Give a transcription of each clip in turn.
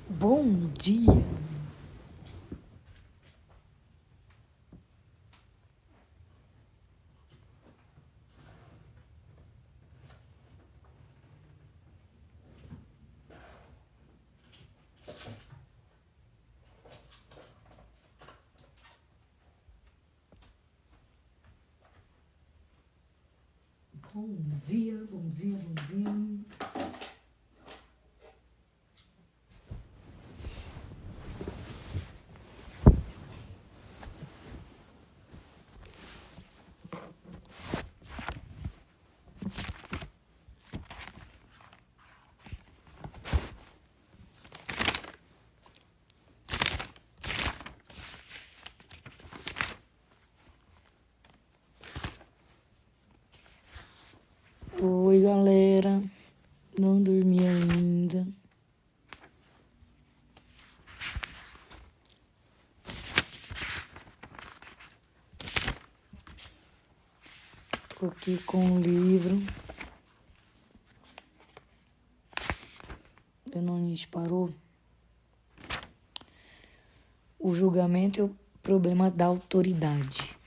Bom dia. Bom dia, bom dia, bom dia. Oi, galera. Não dormi ainda. Tô aqui com um livro. Vendo onde a gente parou. O julgamento e o problema da autoridade.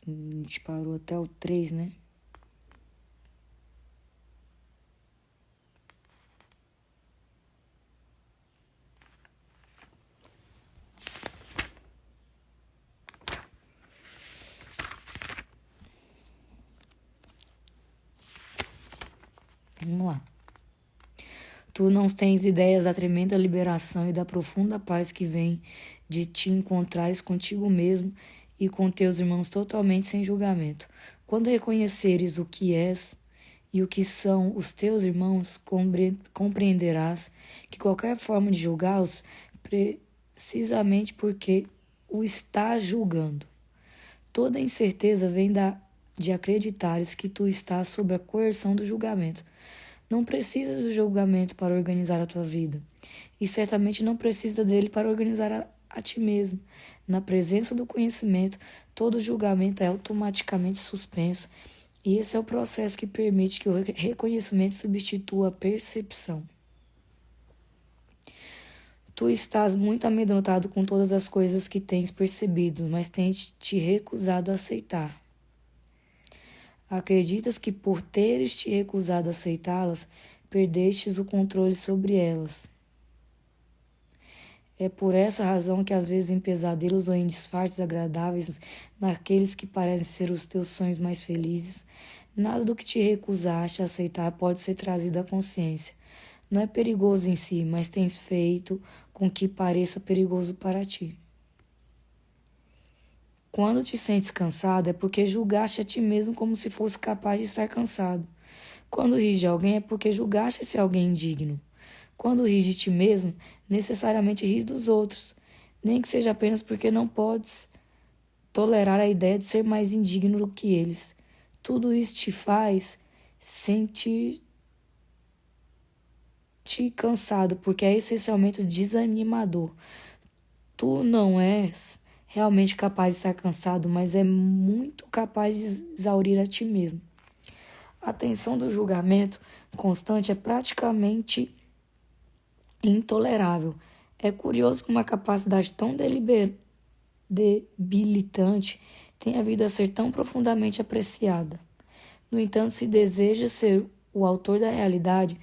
A gente parou até o 3, né? Vamos lá. Tu não tens ideias da tremenda liberação e da profunda paz que vem de te encontrares contigo mesmo e com teus irmãos totalmente sem julgamento. Quando reconheceres o que és e o que são os teus irmãos, compreenderás que qualquer forma de julgá-los precisamente porque o estás julgando. Toda incerteza vem de acreditares que tu estás sob a coerção do julgamento. Não precisas do julgamento para organizar a tua vida. E certamente não precisa dele para organizar a ti mesmo. Na presença do conhecimento, todo julgamento é automaticamente suspenso. E esse é o processo que permite que o reconhecimento substitua a percepção. Tu estás muito amedrontado com todas as coisas que tens percebido, mas tens te recusado a aceitar. Acreditas que por teres te recusado a aceitá-las, perdestes o controle sobre elas. É por essa razão que às vezes em pesadelos ou em disfarces agradáveis, naqueles que parecem ser os teus sonhos mais felizes, nada do que te recusaste a aceitar pode ser trazido à consciência. Não é perigoso em si, mas tens feito com que pareça perigoso para ti. Quando te sentes cansado, é porque julgaste a ti mesmo como se fosse capaz de estar cansado. Quando rires de alguém, é porque julgaste esse alguém indigno. Quando rires de ti mesmo, necessariamente rires dos outros, nem que seja apenas porque não podes tolerar a ideia de ser mais indigno do que eles. Tudo isso te faz sentir-te cansado, porque é essencialmente desanimador. Tu não és realmente capaz de estar cansado, mas é muito capaz de exaurir a ti mesmo. A tensão do julgamento constante é praticamente intolerável. É curioso que uma capacidade tão debilitante tenha vindo a ser tão profundamente apreciada. No entanto, se desejas ser o autor da realidade,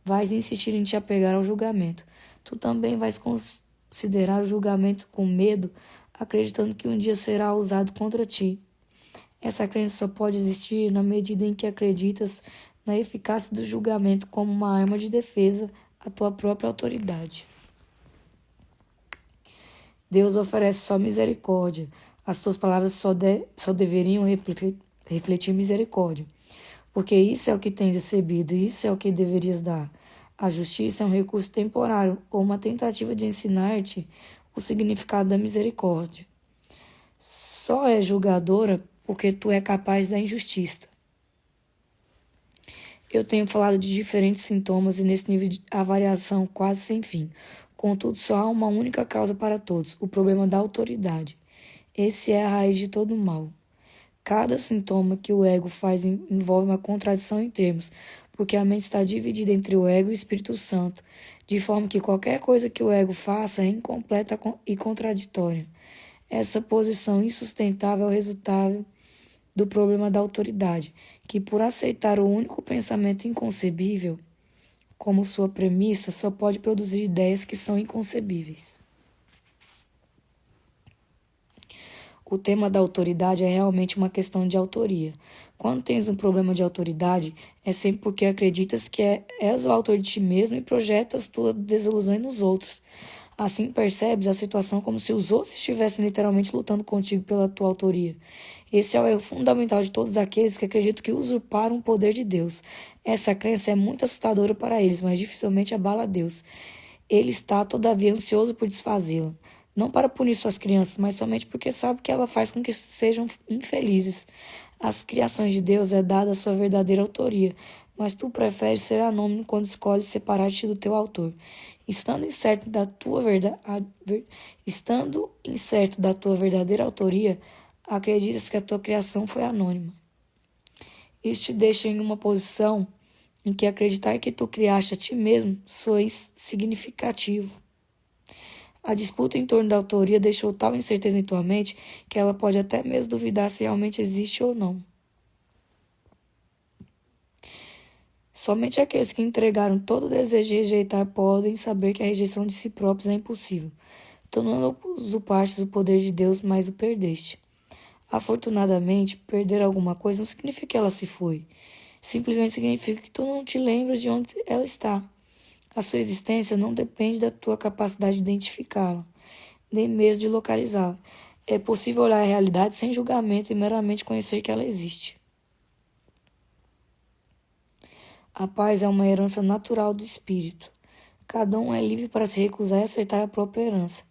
vais insistir em te apegar ao julgamento. Tu também vais considerar o julgamento com medo, acreditando que um dia será usado contra ti. Essa crença só pode existir na medida em que acreditas na eficácia do julgamento como uma arma de defesa à tua própria autoridade. Deus oferece só misericórdia. As tuas palavras só deveriam refletir misericórdia. Porque isso é o que tens recebido, isso é o que deverias dar. A justiça é um recurso temporário ou uma tentativa de ensinar-te o significado da misericórdia. Só é julgadora porque tu é capaz da injustiça. Eu tenho falado de diferentes sintomas e nesse nível há variação quase sem fim. Contudo, só há uma única causa para todos, o problema da autoridade. Esse é a raiz de todo o mal. Cada sintoma que o ego faz envolve uma contradição em termos, porque a mente está dividida entre o ego e o Espírito Santo, de forma que qualquer coisa que o ego faça é incompleta e contraditória. Essa posição insustentável é o resultado do problema da autoridade, que por aceitar o único pensamento inconcebível como sua premissa, só pode produzir ideias que são inconcebíveis. O tema da autoridade é realmente uma questão de autoria. Quando tens um problema de autoridade, é sempre porque acreditas que és o autor de ti mesmo e projetas tuas desilusões nos outros. Assim percebes a situação como se os outros estivessem literalmente lutando contigo pela tua autoria. Esse é o erro fundamental de todos aqueles que acreditam que usurparam o poder de Deus. Essa crença é muito assustadora para eles, mas dificilmente abala Deus. Ele está, todavia, ansioso por desfazê-la. Não para punir suas crianças, mas somente porque sabe que ela faz com que sejam infelizes. Às criações de Deus é dada a sua verdadeira autoria, mas tu preferes ser anônimo quando escolhes separar-te do teu autor. Estando incerto da tua verdadeira autoria, acreditas que a tua criação foi anônima. Isso te deixa em uma posição em que acreditar que tu criaste a ti mesmo soa significativo. A disputa em torno da autoria deixou tal incerteza em tua mente que ela pode até mesmo duvidar se realmente existe ou não. Somente aqueles que entregaram todo o desejo de rejeitar podem saber que a rejeição de si próprios é impossível. Tu não usurpaste o poder de Deus, mas o perdeste. Afortunadamente, perder alguma coisa não significa que ela se foi. Simplesmente significa que tu não te lembras de onde ela está. A sua existência não depende da tua capacidade de identificá-la, nem mesmo de localizá-la. É possível olhar a realidade sem julgamento e meramente conhecer que ela existe. A paz é uma herança natural do espírito. Cada um é livre para se recusar e aceitar a própria herança,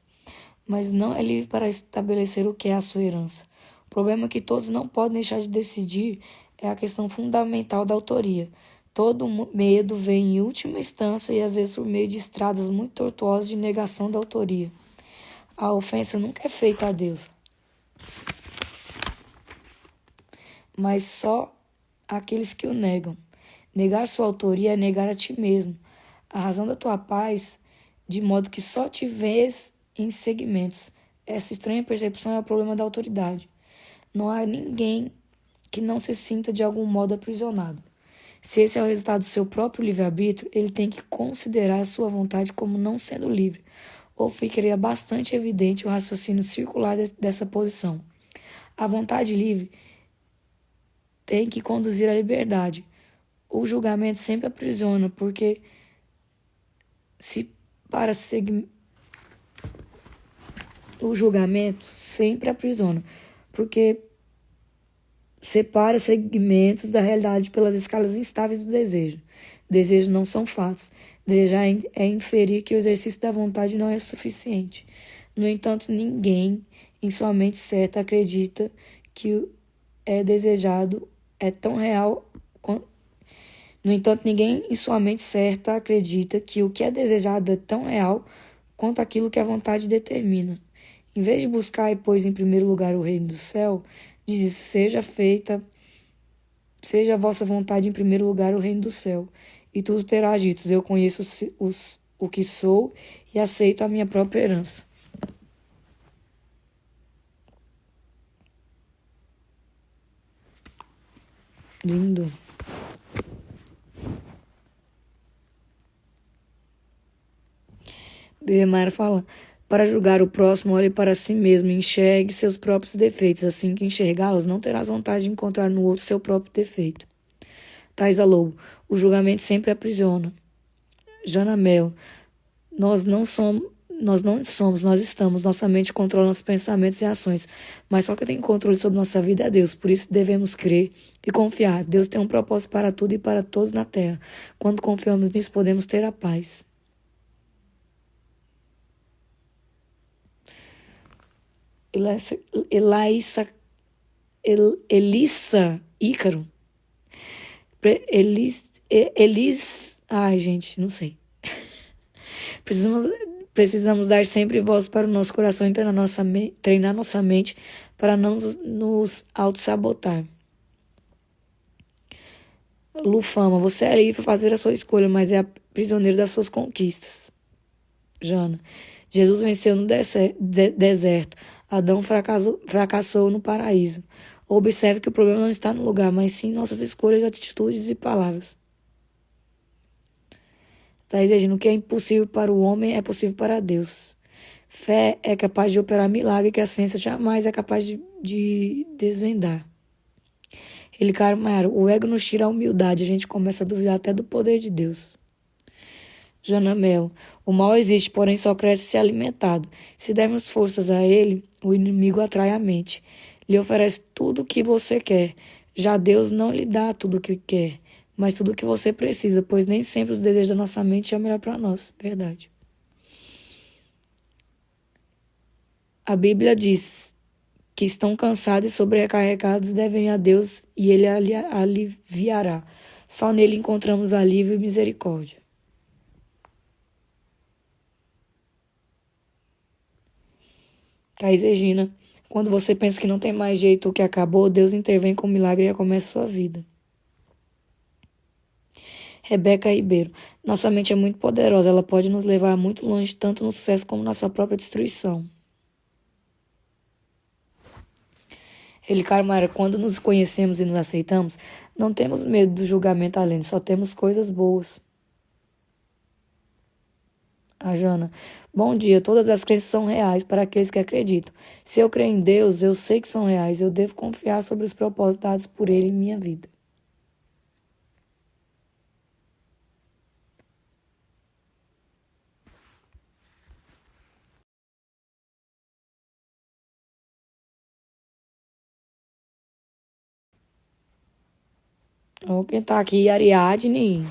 mas não é livre para estabelecer o que é a sua herança. O problema que todos não podem deixar de decidir é a questão fundamental da autoria. Todo medo vem em última instância e às vezes por meio de estradas muito tortuosas de negação da autoria. A ofensa nunca é feita a Deus, mas só àqueles que o negam. Negar sua autoria é negar a ti mesmo, a razão da tua paz, de modo que só te vês em segmentos. Essa estranha percepção é o problema da autoridade. Não há ninguém que não se sinta de algum modo aprisionado. Se esse é o resultado do seu próprio livre-arbítrio, ele tem que considerar a sua vontade como não sendo livre, ou ficaria bastante evidente o raciocínio circular dessa posição. A vontade livre tem que conduzir à liberdade. O julgamento sempre aprisiona, porque o julgamento sempre aprisiona, porque separa segmentos da realidade pelas escalas instáveis do desejo. Desejos não são fatos. Desejar é inferir que o exercício da vontade não é suficiente. No entanto, ninguém em sua mente certa acredita que o é desejado é tão real quanto. No entanto, ninguém em sua mente certa acredita que o que é desejado é tão real quanto aquilo que a vontade determina. Em vez de buscar e pôs em primeiro lugar o reino do céu, diz: seja a vossa vontade em primeiro lugar o reino do céu. E tu terás dito: eu conheço o que sou e aceito a minha própria herança. Lindo. Bebemara fala: para julgar o próximo, olhe para si mesmo e enxergue seus próprios defeitos. Assim que enxergá-los, não terás vontade de encontrar no outro seu próprio defeito. Thaisa Lobo: o julgamento sempre aprisiona. Jana Mello: nós estamos. Nossa mente controla nossos pensamentos e ações. Mas só quem tem controle sobre nossa vida é Deus. Por isso devemos crer e confiar. Deus tem um propósito para tudo e para todos na terra. Quando confiamos nisso, podemos ter a paz. Elissa Ícaro. Ai, gente, não sei. Precisamos dar sempre voz para o nosso coração e treinar nossa mente para não nos auto-sabotar. Lufama, você é livre para fazer a sua escolha, mas é prisioneiro das suas conquistas. Jana, Jesus venceu no deserto. Adão fracassou no paraíso. Observe que o problema não está no lugar, mas sim em nossas escolhas, atitudes e palavras. Está exigindo o que é impossível para o homem é possível para Deus. Fé é capaz de operar milagre que a ciência jamais é capaz de desvendar. Ele, Mayara, o ego nos tira a humildade, a gente começa a duvidar até do poder de Deus. Jana Mello, o mal existe, porém só cresce se alimentado. Se dermos forças a ele, o inimigo atrai a mente. Lhe oferece tudo o que você quer. Já Deus não lhe dá tudo o que quer, mas tudo o que você precisa, pois nem sempre os desejos da nossa mente é o melhor para nós. Verdade. A Bíblia diz que estão cansados e sobrecarregados devem a Deus e ele aliviará. Só nele encontramos alívio e misericórdia. Thaís Regina, quando você pensa que não tem mais jeito ou que acabou, Deus intervém com um milagre e recomeça a sua vida. Rebeca Ribeiro, nossa mente é muito poderosa, ela pode nos levar muito longe, tanto no sucesso como na sua própria destruição. Mara, quando nos conhecemos e nos aceitamos, não temos medo do julgamento além, só temos coisas boas. A Jana, bom dia, todas as crenças são reais para aqueles que acreditam. Se eu creio em Deus, eu sei que são reais, eu devo confiar sobre os propósitos dados por Ele em minha vida. Então, quem tá aqui, Ariadne.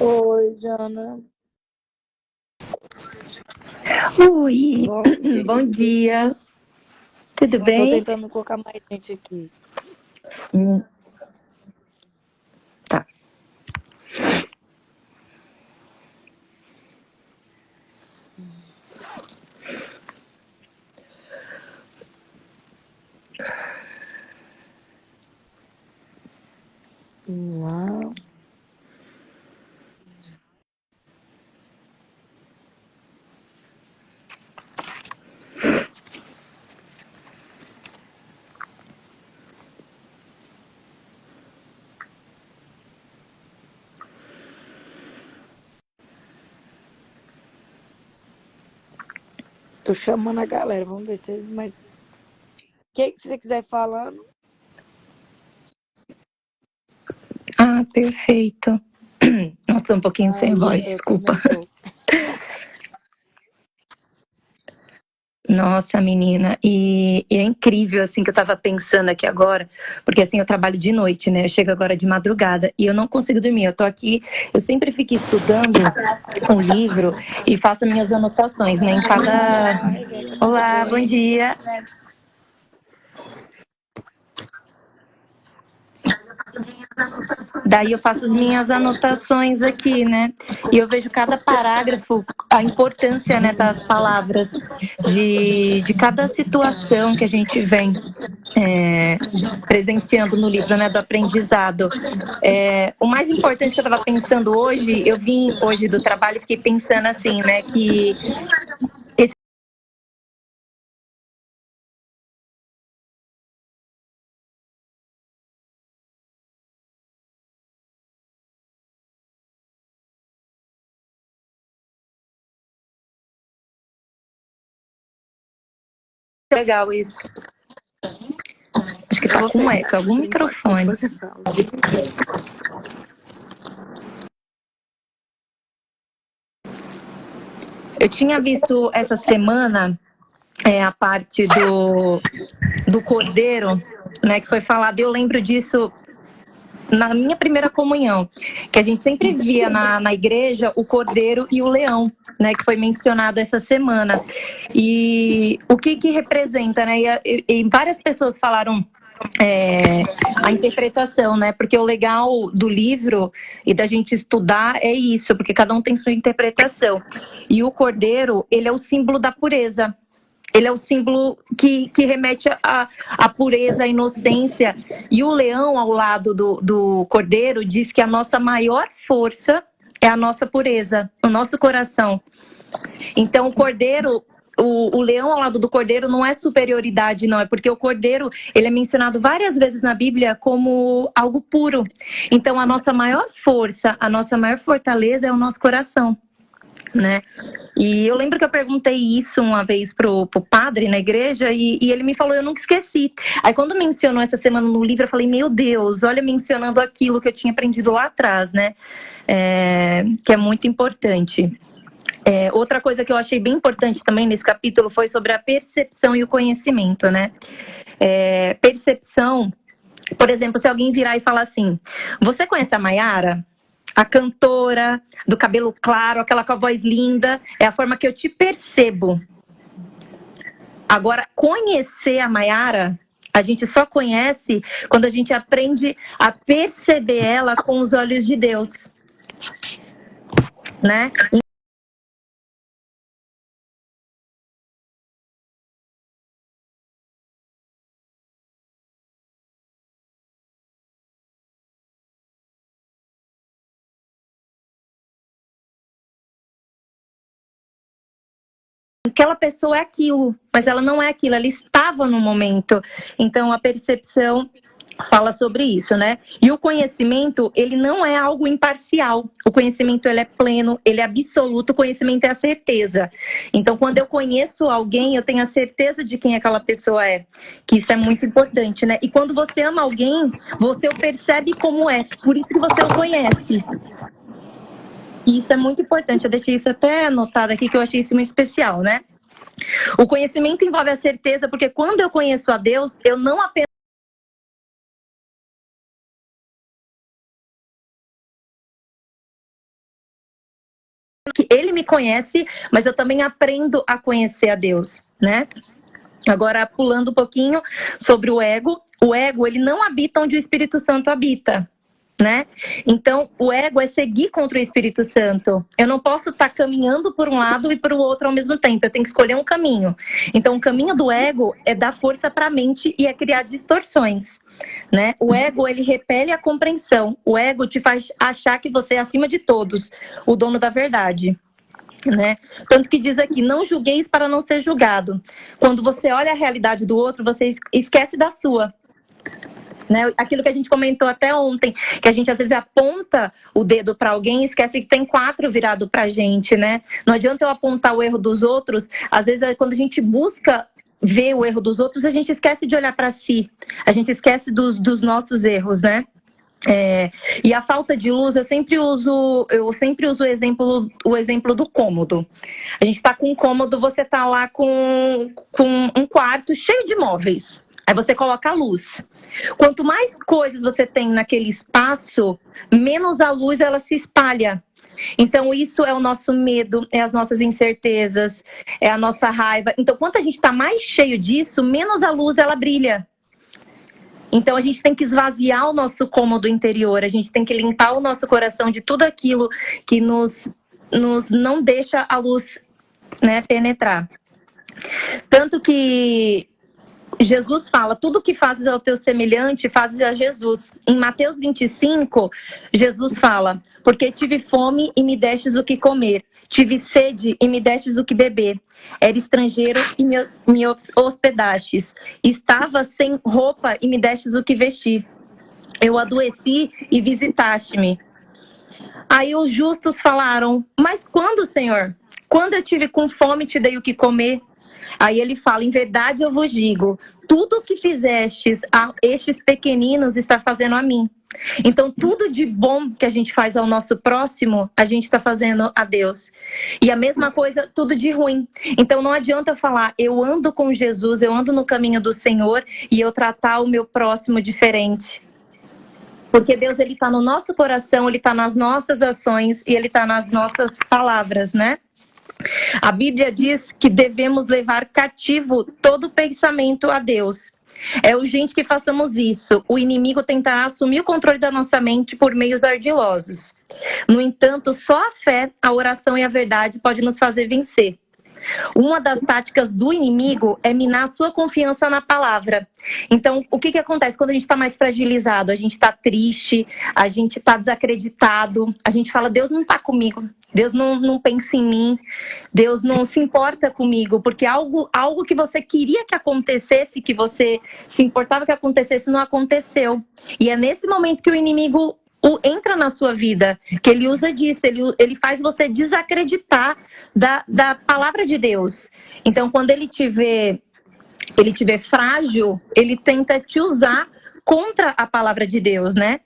Oi, Jana. Oi, Bom dia. bom dia. Tudo Tô bem? tentando colocar mais gente aqui. Tá. Lá. Tô chamando a galera, vamos ver se eles mais. O que você quiser falando? Ah, perfeito. Nossa, tô um pouquinho sem voz, Eu desculpa. também tô. Nossa, menina, e é incrível, assim, que eu tava pensando aqui agora, porque, assim, eu trabalho de noite, né? Eu chego agora de madrugada e eu não consigo dormir. Eu tô aqui, eu sempre fico estudando um livro e faço minhas anotações, né? Em cada. Olá, bom dia. Daí eu faço as minhas anotações aqui, né? E eu vejo cada parágrafo, a importância, né, das palavras, de cada situação que a gente vem presenciando no livro, né, do aprendizado. O mais importante que eu estava pensando hoje, eu vim hoje do trabalho e fiquei pensando assim, né, que esse é legal isso. Acho que que tá com eco, algum microfone. Você fala. Eu tinha visto essa semana a parte do cordeiro, né, que foi falado. Eu lembro disso na minha primeira comunhão, que a gente sempre via na igreja o cordeiro e o leão, né, que foi mencionado essa semana. E o que representa, né? E várias pessoas falaram a interpretação, né? Porque o legal do livro e da gente estudar é isso, porque cada um tem sua interpretação. E o cordeiro, ele é o símbolo da pureza. Ele é o símbolo que remete à pureza, à inocência. E o leão, ao lado do cordeiro, diz que a nossa maior força é a nossa pureza, o nosso coração. Então, o cordeiro, o leão ao lado do cordeiro não é superioridade, não. É porque o cordeiro, ele é mencionado várias vezes na Bíblia como algo puro. Então, a nossa maior força, a nossa maior fortaleza é o nosso coração, né? E eu lembro que eu perguntei isso uma vez pro padre na igreja e ele me falou, eu nunca esqueci. Aí quando mencionou essa semana no livro, eu falei, meu Deus, olha, mencionando aquilo que eu tinha aprendido lá atrás, né? Que é muito importante. Outra coisa que eu achei bem importante também nesse capítulo foi sobre a percepção e o conhecimento, né? Percepção, por exemplo, se alguém virar e falar assim, você conhece a Maiara? A cantora, do cabelo claro, aquela com a voz linda, é a forma que eu te percebo. Agora, conhecer a Maiara, a gente só conhece quando a gente aprende a perceber ela com os olhos de Deus, né? Aquela pessoa é aquilo, mas ela não é aquilo, ela estava no momento. Então, a percepção fala sobre isso, né? E o conhecimento, ele não é algo imparcial. O conhecimento, ele é pleno, ele é absoluto. O conhecimento é a certeza. Então, quando eu conheço alguém, eu tenho a certeza de quem aquela pessoa é. Que isso é muito importante, né? E quando você ama alguém, você o percebe como é. Por isso que você o conhece. E isso é muito importante. Eu deixei isso até anotado aqui, que eu achei isso muito especial, né? O conhecimento envolve a certeza, porque quando eu conheço a Deus, eu não apenas que Ele me conhece, mas eu também aprendo a conhecer a Deus, né? Agora, pulando um pouquinho sobre o ego. O ego, ele não habita onde o Espírito Santo habita, né? Então, o ego é seguir contra o Espírito Santo. Eu não posso estar caminhando por um lado e por o outro ao mesmo tempo. Eu tenho que escolher um caminho. Então, o caminho do ego é dar força para a mente e é criar distorções, né? O ego, ele repele a compreensão. O ego te faz achar que você é acima de todos, o dono da verdade, né? Tanto que diz aqui, não julgueis para não ser julgado. Quando você olha a realidade do outro, você esquece da sua. Né? Aquilo que a gente comentou até ontem, que a gente às vezes aponta o dedo para alguém e esquece que tem 4 virado para a gente, né? Não adianta eu apontar o erro dos outros, às vezes quando a gente busca ver o erro dos outros, a gente esquece de olhar para si, a gente esquece dos nossos erros, né? E a falta de luz, eu sempre uso o exemplo do cômodo. A gente está com um cômodo, você está lá com um quarto cheio de móveis. Aí você coloca a luz. Quanto mais coisas você tem naquele espaço, menos a luz ela se espalha. Então isso é o nosso medo, é as nossas incertezas, é a nossa raiva. Então quanto a gente está mais cheio disso, menos a luz ela brilha. Então a gente tem que esvaziar o nosso cômodo interior, a gente tem que limpar o nosso coração de tudo aquilo que nos não deixa a luz, né, penetrar. Tanto que Jesus fala, tudo que fazes ao teu semelhante, fazes a Jesus. Em Mateus 25, Jesus fala, porque tive fome e me destes o que comer, tive sede e me destes o que beber, era estrangeiro e me hospedastes, estava sem roupa e me destes o que vestir, eu adoeci e visitaste-me. Aí os justos falaram, mas quando, Senhor? Quando eu tive com fome te dei o que comer? Aí ele fala, em verdade eu vos digo, tudo que fizestes a estes pequeninos está fazendo a mim. Então, tudo de bom que a gente faz ao nosso próximo, a gente está fazendo a Deus. E a mesma coisa, tudo de ruim. Então, não adianta falar, eu ando com Jesus, eu ando no caminho do Senhor e eu tratar o meu próximo diferente. Porque Deus, ele está no nosso coração, ele está nas nossas ações e ele está nas nossas palavras, né? A Bíblia diz que devemos levar cativo todo pensamento a Deus. É urgente que façamos isso. O inimigo tentará assumir o controle da nossa mente por meios ardilosos. No entanto, só a fé, a oração e a verdade pode nos fazer vencer. Uma das táticas do inimigo é minar a sua confiança na palavra. Então, o que acontece quando a gente está mais fragilizado? A gente está triste, a gente está desacreditado, a gente fala, Deus não está comigo, Deus não pensa em mim, Deus não se importa comigo, porque algo que você queria que acontecesse, que você se importava que acontecesse, não aconteceu. E é nesse momento que o inimigo entra na sua vida, que ele usa disso, ele faz você desacreditar da palavra de Deus. Então, quando ele te vê frágil, ele tenta te usar contra a palavra de Deus, né?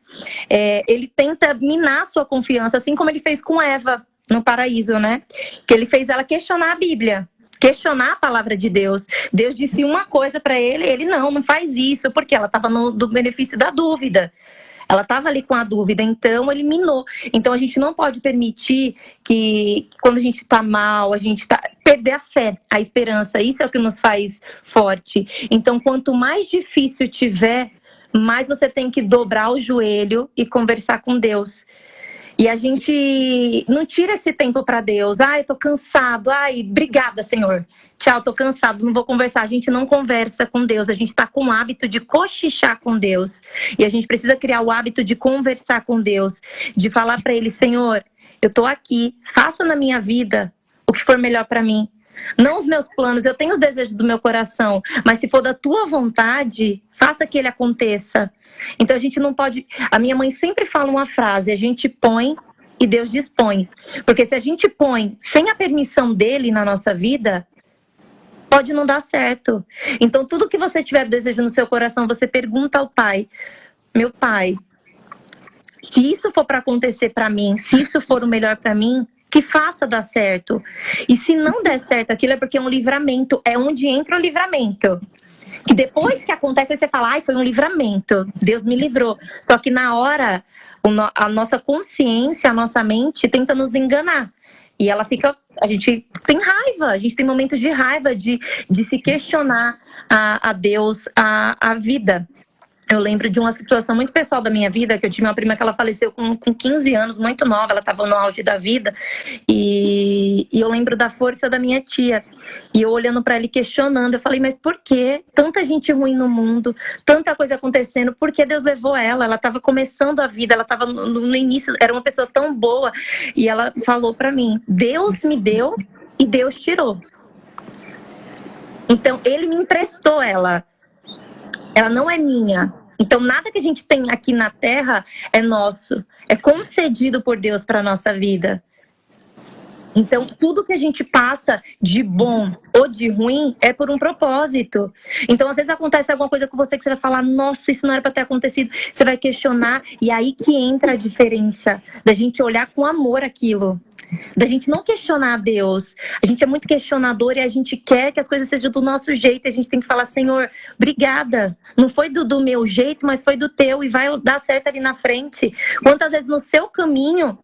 Ele tenta minar a sua confiança, assim como ele fez com Eva no paraíso, né? Que ele fez ela questionar a Bíblia, questionar a palavra de Deus. Deus disse uma coisa para ele não faz isso, porque ela estava do benefício da dúvida. Ela estava ali com a dúvida, então ele minou. Então a gente não pode permitir que quando a gente está mal, perder a fé, a esperança. Isso é o que nos faz forte. Então quanto mais difícil tiver, mais você tem que dobrar o joelho e conversar com Deus. E a gente não tira esse tempo para Deus. Eu tô cansado. Obrigada, Senhor. Tchau, tô cansado, não vou conversar. A gente não conversa com Deus. A gente tá com o hábito de cochichar com Deus. E a gente precisa criar o hábito de conversar com Deus. De falar para Ele, Senhor, eu tô aqui. Faça na minha vida o que for melhor para mim. Não os meus planos, eu tenho os desejos do meu coração. Mas se for da tua vontade, faça que ele aconteça. Então a gente não pode... A minha mãe sempre fala uma frase, a gente põe e Deus dispõe. Porque se a gente põe sem a permissão dele na nossa vida, pode não dar certo. Então tudo que você tiver desejo no seu coração, você pergunta ao Pai, meu Pai, se isso for para acontecer para mim, se isso for o melhor para mim, que faça dar certo. E se não der certo aquilo, é porque é um livramento, é onde entra o livramento. Que depois que acontece, você fala, foi um livramento, Deus me livrou. Só que na hora, a nossa consciência, a nossa mente tenta nos enganar. E ela fica, a gente tem raiva, a gente tem momentos de raiva, de se questionar a Deus, a vida. Eu lembro de uma situação muito pessoal da minha vida, que eu tive uma prima que ela faleceu com 15 anos, muito nova, ela estava no auge da vida, e eu lembro da força da minha tia, e eu olhando para ela e questionando, eu falei, mas por que tanta gente ruim no mundo, tanta coisa acontecendo, por que Deus levou ela? Ela estava começando a vida, ela estava no início, era uma pessoa tão boa, e ela falou para mim, Deus me deu e Deus tirou. Então, ele me emprestou ela não é minha. Então, nada que a gente tem aqui na Terra é nosso. É concedido por Deus para a nossa vida. Então, tudo que a gente passa de bom ou de ruim é por um propósito. Então, às vezes acontece alguma coisa com você que você vai falar, nossa, isso não era para ter acontecido. Você vai questionar e aí que entra a diferença da gente olhar com amor aquilo. Da gente não questionar a Deus. A gente é muito questionador e a gente quer que as coisas sejam do nosso jeito. A gente tem que falar, Senhor, obrigada. Não foi do meu jeito, mas foi do teu e vai dar certo ali na frente. Quantas vezes no seu caminho,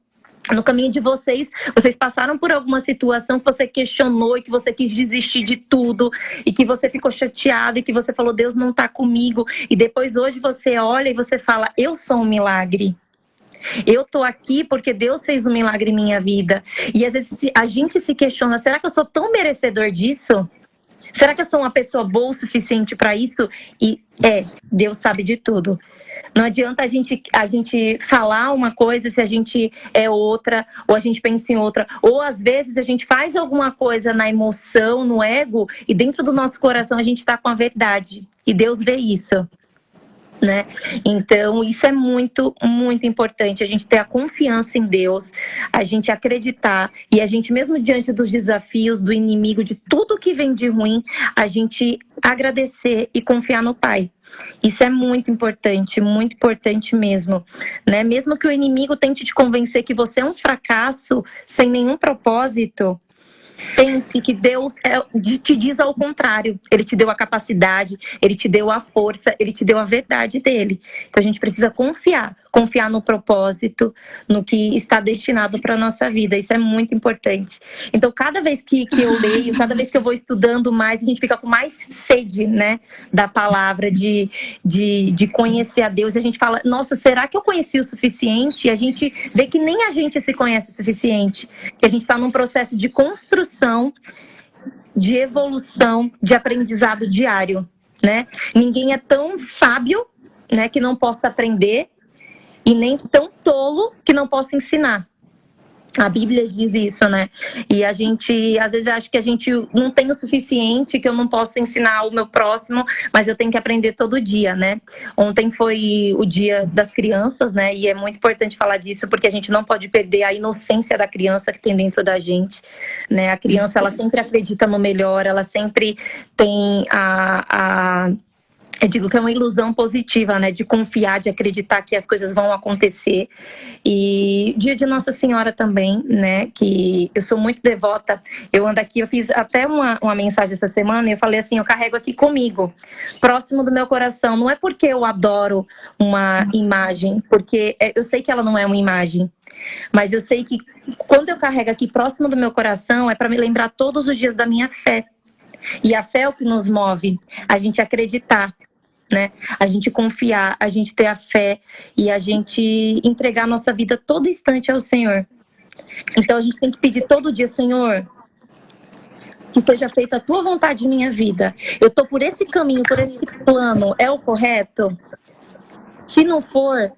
no caminho de vocês passaram por alguma situação que você questionou e que você quis desistir de tudo e que você ficou chateado e que você falou, Deus não está comigo. E depois hoje você olha e você fala, eu sou um milagre. Eu tô aqui porque Deus fez um milagre em minha vida. E às vezes a gente se questiona, será que eu sou tão merecedor disso? Será que eu sou uma pessoa boa o suficiente para isso? E Deus sabe de tudo. Não adianta a gente falar uma coisa se a gente é outra, ou a gente pensa em outra. Ou às vezes a gente faz alguma coisa na emoção, no ego, e dentro do nosso coração a gente tá com a verdade. E Deus vê isso. né? Então, isso é muito, muito importante, a gente ter a confiança em Deus, a gente acreditar, e a gente, mesmo diante dos desafios, do inimigo, de tudo que vem de ruim, a gente agradecer e confiar no Pai. Isso é muito importante mesmo, né? Mesmo que o inimigo tente te convencer que você é um fracasso, sem nenhum propósito, pense que Deus te diz ao contrário. Ele te deu a capacidade, ele te deu a força, ele te deu a verdade dele. Então a gente precisa confiar no propósito, no que está destinado para a nossa vida. Isso é muito importante. Então cada vez que eu leio, cada vez que eu vou estudando mais, a gente fica com mais sede, né, da palavra, de conhecer a Deus. E a gente fala, nossa, será que eu conheci o suficiente? E a gente vê que nem a gente se conhece o suficiente. Que a gente está num processo de construção, de evolução, de aprendizado diário, né? Ninguém é tão sábio, né, que não possa aprender, e nem tão tolo que não possa ensinar. A Bíblia diz isso, né? E a gente, às vezes, acha que a gente não tem o suficiente, que eu não posso ensinar o meu próximo, mas eu tenho que aprender todo dia, né? Ontem foi o dia das crianças, né? E é muito importante falar disso, porque a gente não pode perder a inocência da criança que tem dentro da gente, né? A criança, ela sempre acredita no melhor, ela sempre tem eu digo que é uma ilusão positiva, né? De confiar, de acreditar que as coisas vão acontecer. E dia de Nossa Senhora também, né? Que eu sou muito devota. Eu ando aqui, eu fiz até uma mensagem essa semana e eu falei assim, eu carrego aqui comigo, próximo do meu coração. Não é porque eu adoro uma imagem, porque eu sei que ela não é uma imagem. Mas eu sei que quando eu carrego aqui próximo do meu coração, é para me lembrar todos os dias da minha fé. E a fé é o que nos move, a gente acreditar, né? A gente confiar, a gente ter a fé e a gente entregar a nossa vida todo instante ao Senhor. Então a gente tem que pedir todo dia, Senhor, que seja feita a tua vontade em minha vida. Eu tô por esse caminho, por esse plano, é o correto? Se não for,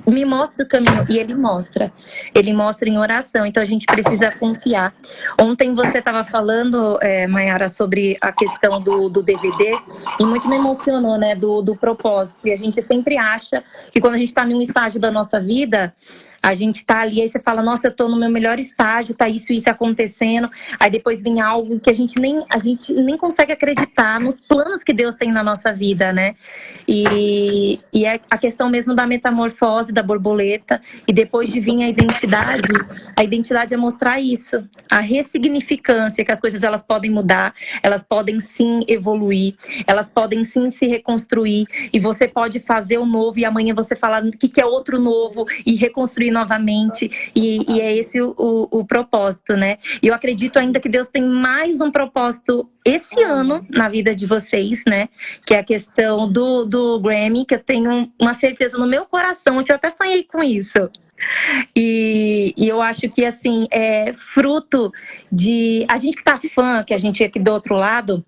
me mostra o caminho. E ele mostra em oração, então a gente precisa confiar. Ontem você estava falando, Mayara, sobre a questão do DVD, e muito me emocionou, né, do propósito. E a gente sempre acha que quando a gente está em um estágio da nossa vida, a gente tá ali, aí você fala, nossa, eu tô no meu melhor estágio, tá isso acontecendo. Aí depois vem algo que a gente nem consegue acreditar nos planos que Deus tem na nossa vida, né? E é a questão mesmo da metamorfose, da borboleta. E depois de vir a identidade é mostrar isso. A ressignificância, que as coisas elas podem mudar, elas podem sim evoluir, elas podem sim se reconstruir. E você pode fazer o novo e amanhã você falar o que é outro novo e reconstruir novamente, e é esse o propósito, né? E eu acredito ainda que Deus tem mais um propósito esse ano na vida de vocês, né? Que é a questão do Grammy, que eu tenho uma certeza no meu coração, que eu até sonhei com isso. E eu acho que, assim, é fruto de... A gente que tá fã, que a gente é aqui do outro lado,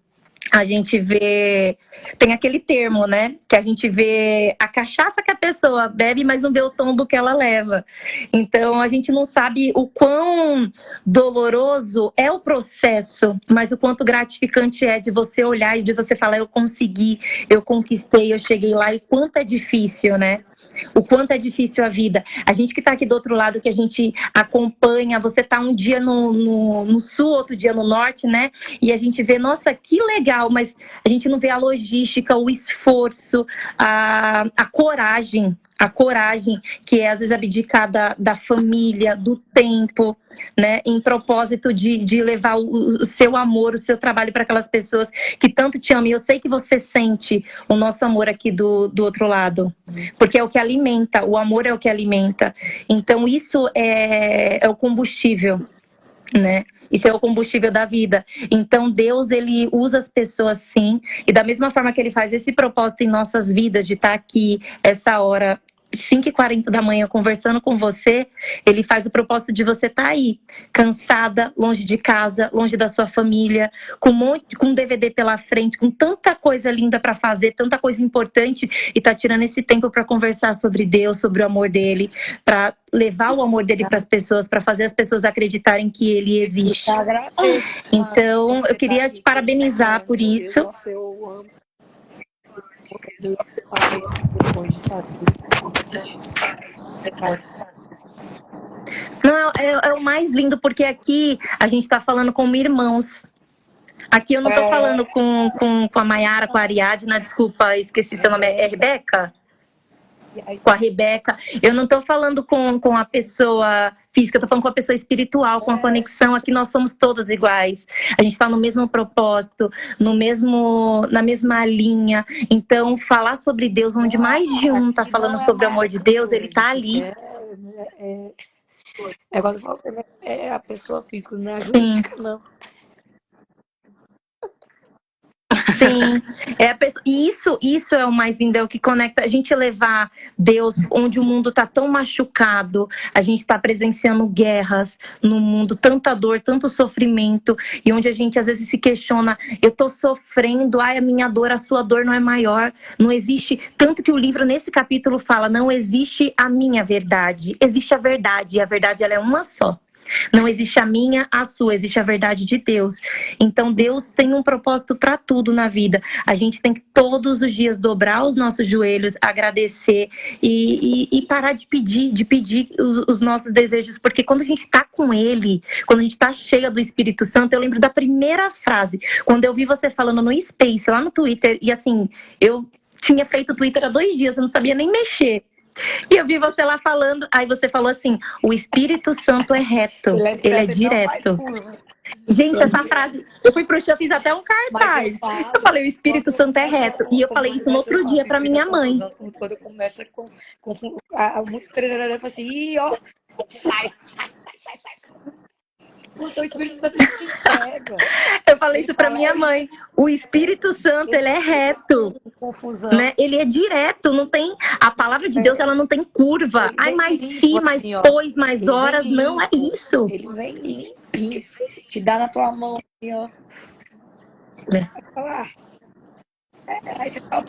a gente vê, tem aquele termo, né? Que a gente vê a cachaça que a pessoa bebe, mas não vê o tombo que ela leva. Então, a gente não sabe o quão doloroso é o processo, mas o quanto gratificante é de você olhar e de você falar, eu consegui, eu conquistei, eu cheguei lá, e quanto é difícil, né? O quanto é difícil a vida. A gente que está aqui do outro lado, que a gente acompanha, você tá um dia no sul, outro dia no norte, né? E a gente vê, nossa, que legal, mas a gente não vê a logística, o esforço, a coragem. A coragem, que é às vezes abdicar da família, do tempo, né? Em propósito de levar o seu amor, o seu trabalho para aquelas pessoas que tanto te amam. E eu sei que você sente o nosso amor aqui do outro lado, porque é o que alimenta, o amor é o que alimenta. Então isso é o combustível, né? Isso é o combustível da vida. Então Deus, ele usa as pessoas sim, e da mesma forma que ele faz esse propósito em nossas vidas, de estar aqui essa hora 5h40 da manhã conversando com você, ele faz o propósito de você estar aí, cansada, longe de casa, longe da sua família, com um DVD pela frente, com tanta coisa linda para fazer, tanta coisa importante, e tá tirando esse tempo para conversar sobre Deus, sobre o amor dele, para levar o amor dele para as pessoas, para fazer as pessoas acreditarem que ele existe. Então, eu queria te parabenizar por isso. falar isso depois, de fato, Não, é o mais lindo, porque aqui a gente tá falando como irmãos. Aqui eu não tô falando com a Maiara, com a Ariadna, desculpa, esqueci seu nome, é Rebeca? Com a Rebeca. Eu não tô falando com a pessoa física, eu tô falando com a pessoa espiritual, com a conexão. Aqui nós somos todos iguais. A gente tá no mesmo propósito, na mesma linha. Então, falar sobre Deus, onde mais de um tá falando sobre o amor de Deus, ele tá ali. Negócio é a pessoa física, não é a jurídica, não. Sim, isso é o mais lindo, é o que conecta a gente levar Deus onde o mundo está tão machucado, a gente está presenciando guerras no mundo, tanta dor, tanto sofrimento, e onde a gente às vezes se questiona, eu estou sofrendo, ai, a minha dor, a sua dor não é maior, não existe, tanto que o livro nesse capítulo fala, não existe a minha verdade, existe a verdade, e a verdade ela é uma só. Não existe a minha, a sua, existe a verdade de Deus. Então Deus tem um propósito para tudo na vida. A gente tem que todos os dias dobrar os nossos joelhos, agradecer e parar de pedir os nossos desejos, porque quando a gente está com Ele, quando a gente está cheia do Espírito Santo, eu lembro da primeira frase, quando eu vi você falando no Space, lá no Twitter, e assim, eu tinha feito o Twitter há 2 dias, eu não sabia nem mexer. E eu vi você lá falando, aí você falou assim, o Espírito Santo é reto, ele é direto. Gente, essa frase, eu fui pro chão, fiz até um cartaz. Eu falei, o Espírito Santo é reto. E eu falei isso no outro dia pra minha mãe. Quando eu começo com muito treinador, eu falo assim, ih, ó, sai. Porque o Espírito Santo se entrega. Eu falei isso pra minha mãe. O Espírito Santo, ele é reto. Confusão. Né? Ele é direto, não tem. A palavra de Deus, ela não tem curva. Ai, mais sim, mais pois, mais horas. Não é isso. Ele vem limpinho, te dá na tua mão, assim, ó. Vai falar.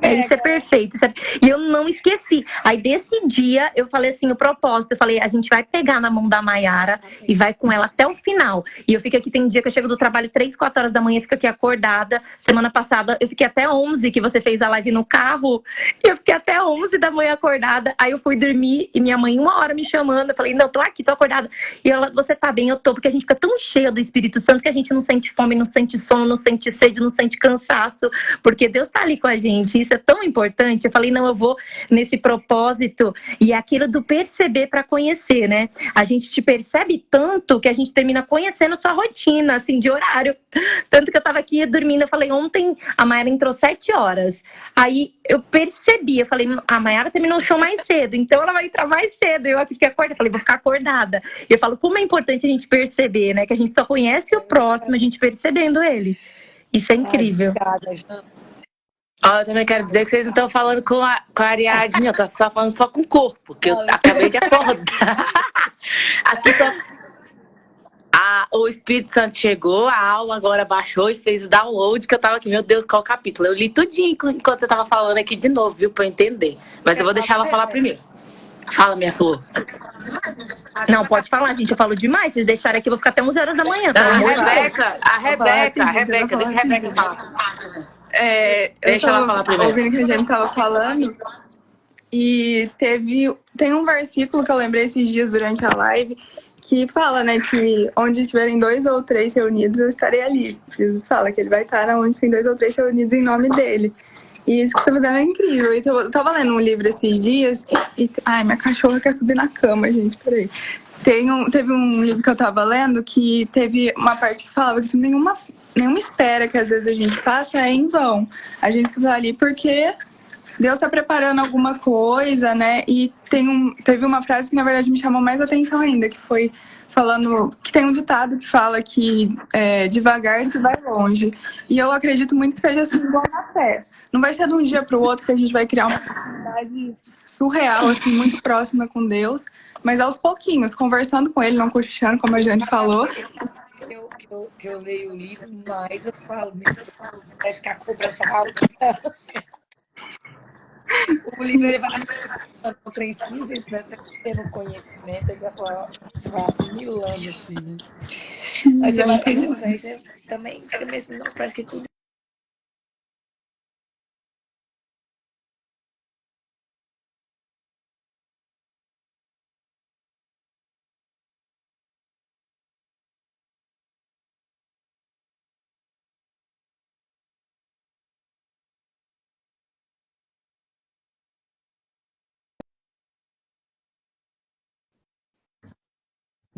Isso é perfeito. E eu não esqueci. Aí desse dia eu falei assim, o propósito, eu falei, a gente vai pegar na mão da Maiara e vai com ela até o final. E eu fico aqui, tem dia que eu chego do trabalho 3, 4 horas da manhã, fico aqui acordada. Semana passada eu fiquei até 11, que você fez a live no carro. Eu fiquei até 11 da manhã acordada. Aí eu fui dormir e minha mãe 1 hora me chamando. Eu falei, não, tô aqui, tô acordada. E ela, você tá bem? Eu tô, porque a gente fica tão cheia do Espírito Santo que a gente não sente fome, não sente sono, não sente sede, não sente cansaço. Porque Deus tá ali com a gente, isso é tão importante. Eu falei, não, eu vou nesse propósito, e é aquilo do perceber para conhecer, né? A gente te percebe tanto que a gente termina conhecendo sua rotina, assim, de horário. Tanto que eu tava aqui dormindo, eu falei, ontem a Maiara entrou 7 horas. Aí eu percebi, eu falei, a Maiara terminou o show mais cedo, então ela vai entrar mais cedo. Eu aqui fiquei acordada, eu falei, vou ficar acordada. E eu falo, como é importante a gente perceber, né? Que a gente só conhece o próximo, a gente percebendo ele. Isso é incrível. Eu também quero dizer que vocês não estão falando com a Ariadne, eu tô só falando só com o corpo, porque eu acabei de acordar. Aqui o Espírito Santo chegou, a alma agora baixou e fez o download, que eu tava aqui, meu Deus, qual capítulo? Eu li tudinho enquanto você tava falando aqui de novo, viu, pra eu entender. Mas eu vou deixar ela falar primeiro. Fala, minha flor. Não, pode falar, gente. Eu falo demais. Se deixarem aqui, eu vou ficar até 11 horas da manhã. A Rebeca, deixa a Rebeca falar. Deixa ela falar primeiro. Ouvindo que a gente tava falando. E tem um versículo que eu lembrei esses dias durante a live que fala, né, que onde estiverem 2 ou 3 reunidos, eu estarei ali. Jesus fala que ele vai estar onde tem 2 ou 3 reunidos em nome dele. E isso que você tá fazendo é incrível. Eu tava lendo um livro esses dias e... Ai, minha cachorra quer subir na cama, gente, peraí. Teve um livro que eu tava lendo que teve uma parte que falava que nenhuma espera que às vezes a gente passa é em vão. A gente está ali porque Deus está preparando alguma coisa, né? E teve uma frase que na verdade me chamou mais atenção ainda, que foi falando que tem um ditado que fala que devagar se vai longe. E eu acredito muito que seja assim igual na fé. Não vai ser de um dia para o outro que a gente vai criar uma comunidade surreal, assim, muito próxima com Deus, mas aos pouquinhos, conversando com ele, não cochichando, como a gente falou. Que eu leio o livro, mas eu falo mesmo, parece que a cobrança vai. O livro ele vai com 3 15, né? Você tendo conhecimento, ele vai acumulando, assim, né? Mas você também fica meio assim, não, parece que tudo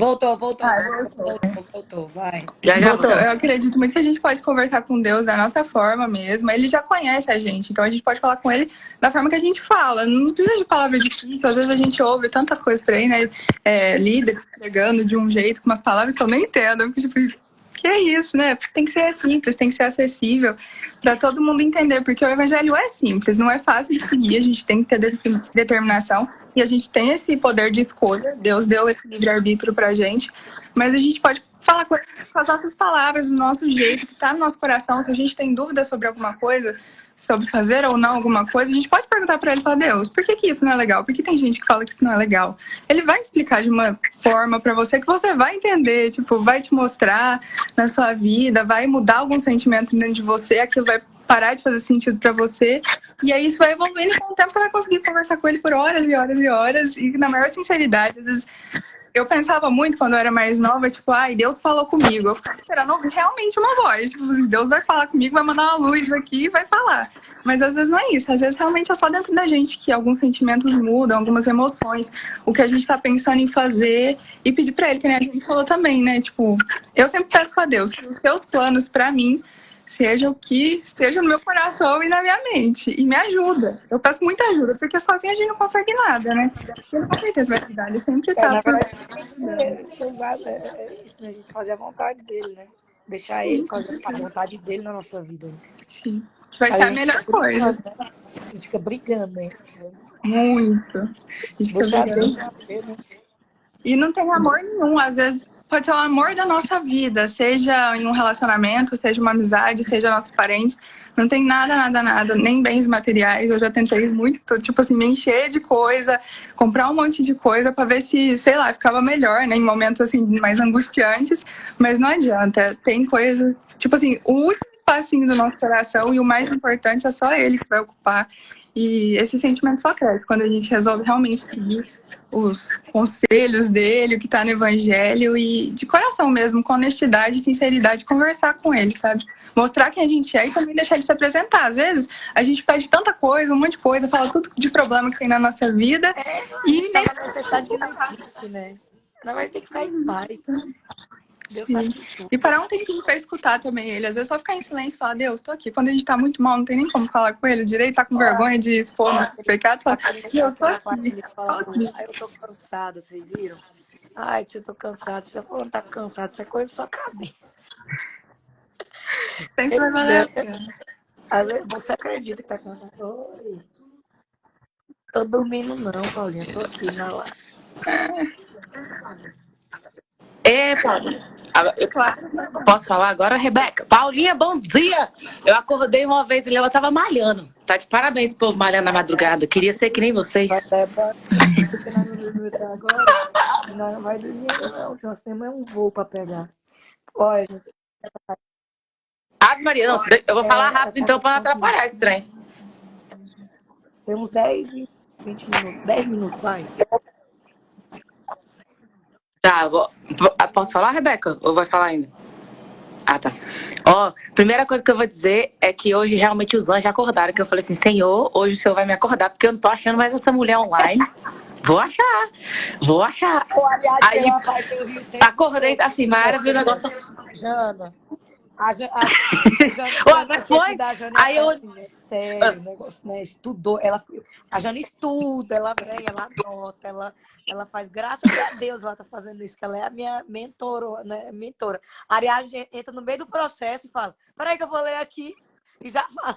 Voltou, Voltou. vai. Já Voltou. voltou. Eu acredito muito que a gente pode conversar com Deus da nossa forma mesmo. Ele já conhece a gente, então a gente pode falar com ele da forma que a gente fala. Não precisa de palavras difíceis. Às vezes a gente ouve tantas coisas por aí, né? Líder pregando de um jeito, com umas palavras que eu nem entendo. Porque, tipo, que é isso, né? Tem que ser simples, tem que ser acessível para todo mundo entender, porque o evangelho é simples, não é fácil de seguir, a gente tem que ter determinação e a gente tem esse poder de escolha. Deus deu esse livre-arbítrio pra gente, mas a gente pode falar com as nossas palavras, do nosso jeito, que tá no nosso coração. Se a gente tem dúvida sobre alguma coisa, sobre fazer ou não alguma coisa, a gente pode perguntar para ele, falar, Deus, por que isso não é legal? Por que tem gente que fala que isso não é legal? Ele vai explicar de uma forma para você que você vai entender, tipo, vai te mostrar na sua vida, vai mudar algum sentimento dentro de você, aquilo vai parar de fazer sentido para você, e aí isso vai evoluindo, e com o tempo você vai conseguir conversar com ele por horas e horas e horas, e na maior sinceridade. Às vezes eu pensava muito quando eu era mais nova, tipo, ai, Deus falou comigo. Eu ficava esperando ouvir realmente uma voz. Tipo assim, Deus vai falar comigo, vai mandar uma luz aqui e vai falar. Mas às vezes não é isso. Às vezes realmente é só dentro da gente que alguns sentimentos mudam, algumas emoções. O que a gente tá pensando em fazer e pedir pra ele, que nem a gente falou também, né? Tipo, eu sempre peço pra Deus que os seus planos pra mim seja o que esteja no meu coração e na minha mente. E me ajuda. Eu peço muita ajuda, porque sozinha a gente não consegue nada, né? Ele com certeza vai ajudar. Ele sempre tá Na por... verdade, tem que ser usado, é isso, né? A gente fazer a vontade dele, né? Deixar ele fazer a vontade dele na nossa vida. Né? Sim. Vai A ser a gente melhor fica coisa. brigando, né? A gente fica brigando, né? Muito. A gente fica Deixar brigando. Deus fazer, né? E não tem amor nenhum. Às vezes pode ser o amor da nossa vida, seja em um relacionamento, seja uma amizade, seja nossos parentes. Não tem nada, nem bens materiais. Eu já tentei muito, tipo assim, me encher de coisa, comprar um monte de coisa pra ver se, sei lá, ficava melhor, né? Em momentos assim mais angustiantes. Mas não adianta. Tem coisas, tipo assim, o último espacinho do nosso coração e o mais importante é só ele que vai ocupar. E esse sentimento só cresce quando a gente resolve realmente seguir os conselhos dele, o que está no evangelho, e de coração mesmo, com honestidade e sinceridade, conversar com ele, sabe? Mostrar quem a gente é e também deixar ele se apresentar. Às vezes a gente pede tanta coisa, um monte de coisa, fala tudo de problema que tem na nossa vida e nem... A necessidade que não existe, né? Na verdade, tem que ficar em paz. Deus sabe de tudo. E parar um tempinho pra escutar também ele. Às vezes só ficar em silêncio e falar, Deus, tô aqui. Quando a gente tá muito mal, não tem nem como falar com ele direito, tá com vergonha de expor nossos pecados, fala, Deus, tô aqui. Ai, eu tô cansada, vocês viram? Ai, eu tô cansada. Você tá falando, tá cansado, isso é coisa da sua cabeça. Sempre vai valer a pena. Às vezes você acredita que tá cansado. Oi. Tô dormindo não, Paulinha. Tô aqui na lá. Epa, eu posso falar agora, Rebeca? Paulinha, bom dia! Eu acordei uma vez ali, ela tava malhando. Tá de parabéns, povo, malhando na madrugada. Queria ser que nem vocês. Porque nós não dormimos até agora. Nós não vai dormir não, que nós temos um voo pra pegar. Olha, gente. Ave Maria, não, eu vou falar rápido então pra não atrapalhar esse trem. Temos 10, 20 minutos. 10 minutos, vai. Tá, posso falar, Rebeca? Ou vai falar ainda? Ah, tá. Ó, primeira coisa que eu vou dizer é que hoje realmente os anjos acordaram, que eu falei assim, Senhor, hoje o Senhor vai me acordar, porque eu não tô achando mais essa mulher online. Vou achar. Aí, acordei assim, Mara, viu o negócio... Jana. Ué, mas foi? Aí eu... Assim, né? Sério, o negócio, né? Estudou. A Jana estuda, ela vem, ela anota, ela faz, graças a Deus, ela tá fazendo isso, que ela é a minha mentora, né? Mentora. A Ariadne entra no meio do processo e fala, peraí que eu vou ler aqui, e já fala.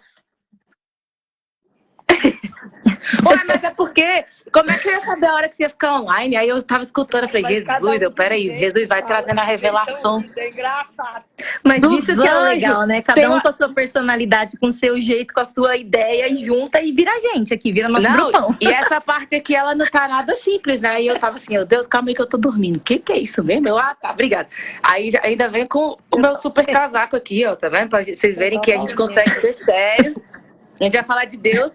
Ué, mas é porque, como é que eu ia saber a hora que você ia ficar online? Aí eu tava escutando, eu falei, Jesus, peraí, Jesus vai trazendo a revelação. É engraçado. Mas Dos isso que é o legal, anjos. né? Cada um com a sua personalidade, com o seu jeito, com a sua ideia, e junta e vira gente aqui, vira nosso grupão. E essa parte aqui, ela não tá nada simples, né? Aí eu tava assim, meu Deus, calma aí que eu tô dormindo. Que é isso mesmo? Tá, obrigada. Aí ainda vem com o meu super casaco aqui, ó, tá vendo? Pra vocês verem que a gente consegue ser sério. A gente vai falar de Deus,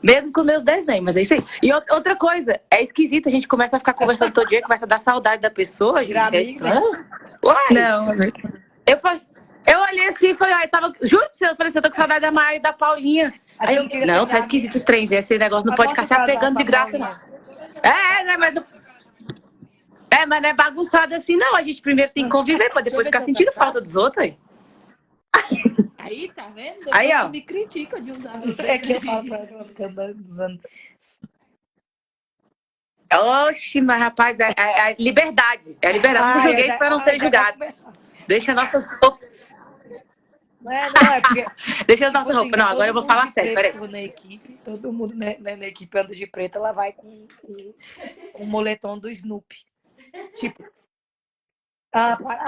mesmo com meus desenhos, mas é isso aí. E outra coisa, é esquisito, a gente começa a ficar conversando todo dia, começa a dar saudade da pessoa, gente. É estranho. Uai, Não, eu olhei assim e falei, juro pra você, eu falei assim, eu tô com saudade da Maria e da Paulinha. Aí eu, não, tá esquisito esse trem, esse negócio não pode ficar se apegando de graça, não. Né, mas... Mas não é bagunçado assim, não. A gente primeiro tem que conviver pra depois ficar sentindo falta dos outros aí. Aí, tá vendo? Depois Aí, ó. tu me critica de usar É que eu falo pra ela que anda usando. Oxi, mas rapaz, é liberdade. É liberdade. Não julguei pra não ser julgado. Deixa nossas roupas. Não, é porque. Deixa as nossas roupas. Não, agora eu vou falar sério, peraí. Na equipe, todo mundo na equipe anda de preto, ela vai com o moletom do Snoopy. Tipo.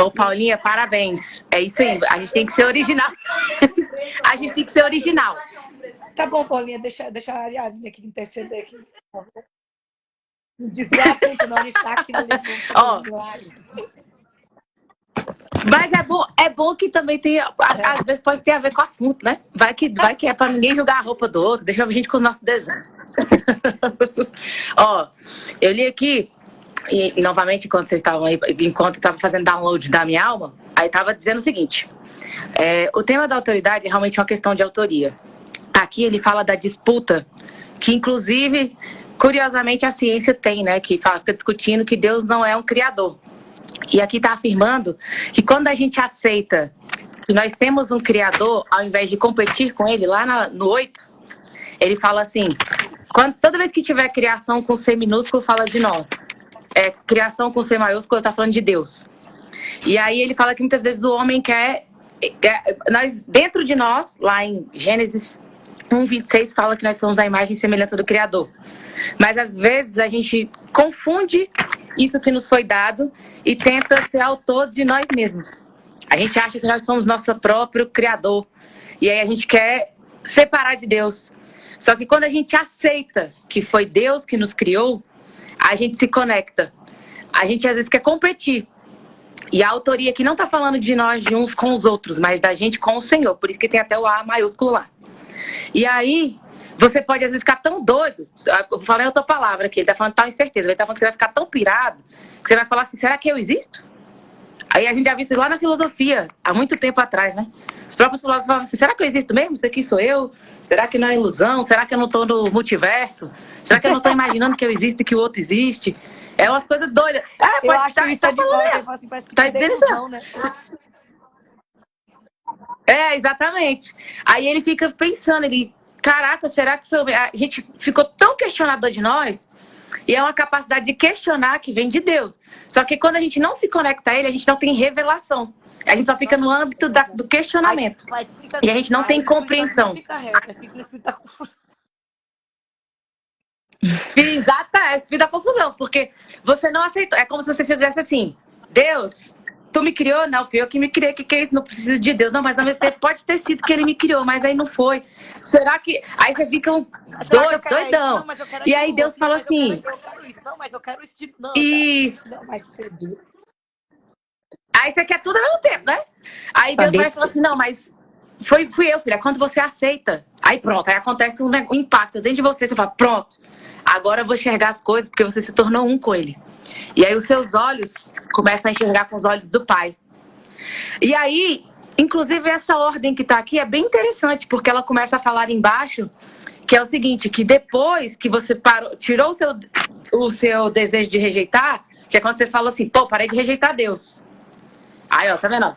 Ô, Paulinha, parabéns. É isso aí. A gente tem que ser original. A gente tem que ser original. Tá bom, Paulinha, deixa a Ariadne aqui interceder aqui. Desviar o assunto, não, a gente tá aqui no livro. Mas é bom que também tem. Às vezes pode ter a ver com o assunto, né? Vai que é pra ninguém julgar a roupa do outro. Deixa a gente com os nossos desenhos. Ó, eu li aqui. E, novamente, enquanto vocês estavam aí, enquanto eu estava fazendo download da minha alma, aí estava dizendo o seguinte: o tema da autoridade é realmente uma questão de autoria. Aqui ele fala da disputa, que inclusive, curiosamente, a ciência tem, né? Que fica discutindo que Deus não é um criador. E aqui está afirmando que quando a gente aceita que nós temos um criador, ao invés de competir com ele, lá no 8, ele fala assim: toda vez que tiver criação com C minúsculo, fala de nós. Criação com C maiúsculo, está falando de Deus. E aí ele fala que muitas vezes o homem quer dentro de nós, lá em Gênesis 1:26, fala que nós somos a imagem e semelhança do Criador. Mas às vezes a gente confunde isso que nos foi dado e tenta ser autor de nós mesmos. A gente acha que nós somos nosso próprio Criador. E aí a gente quer separar de Deus. Só que quando a gente aceita que foi Deus que nos criou, a gente se conecta. A gente às vezes quer competir. E a autoria aqui não está falando de nós de uns com os outros, mas da gente com o Senhor. Por isso que tem até o A maiúsculo lá. E aí, você pode às vezes ficar tão doido. Eu falei outra palavra aqui, ele está falando tal incerteza. Ele está falando que você vai ficar tão pirado que você vai falar assim: será que eu existo? Aí a gente já viu isso lá na filosofia, há muito tempo atrás, né? Os próprios filósofos falavam assim: será que eu existo mesmo? Isso aqui sou eu? Será que não é ilusão? Será que eu não estou no multiverso? Será que eu não estou imaginando que eu existo e que o outro existe? É umas coisas doidas. Eu acho que isso tá é de volta, assim, parece que tá dizendo isso, né? Exatamente. Aí ele fica pensando, caraca, será que a gente ficou tão questionador de nós? E é uma capacidade de questionar que vem de Deus. Só que quando a gente não se conecta a ele, a gente não tem revelação. A gente só fica no âmbito do questionamento. E a gente não tem compreensão. Exato, fica da confusão. Porque você não aceitou. É como se você fizesse assim: Deus, tu me criou? Não, fui eu que me criei. Que é isso? Não preciso de Deus. Não, mas ao mesmo tempo pode ter sido que ele me criou, mas aí não foi. Será que... Aí você fica doidão. E aí Deus fala assim... Não, mas eu quero isso. Não, isso. Não, mas aí você quer tudo ao mesmo tempo, né? Aí Deus vai falar assim: não, mas fui eu, filha. Quando você aceita, aí pronto, aí acontece um impacto dentro de você. Você fala: pronto, agora eu vou enxergar as coisas porque você se tornou um com ele. E aí os seus olhos começam a enxergar com os olhos do Pai. E aí, inclusive, essa ordem que tá aqui é bem interessante, porque ela começa a falar embaixo, que é o seguinte: que depois que você tirou o seu desejo de rejeitar, que é quando você fala assim: pô, parei de rejeitar Deus. Aí, ó, tá vendo?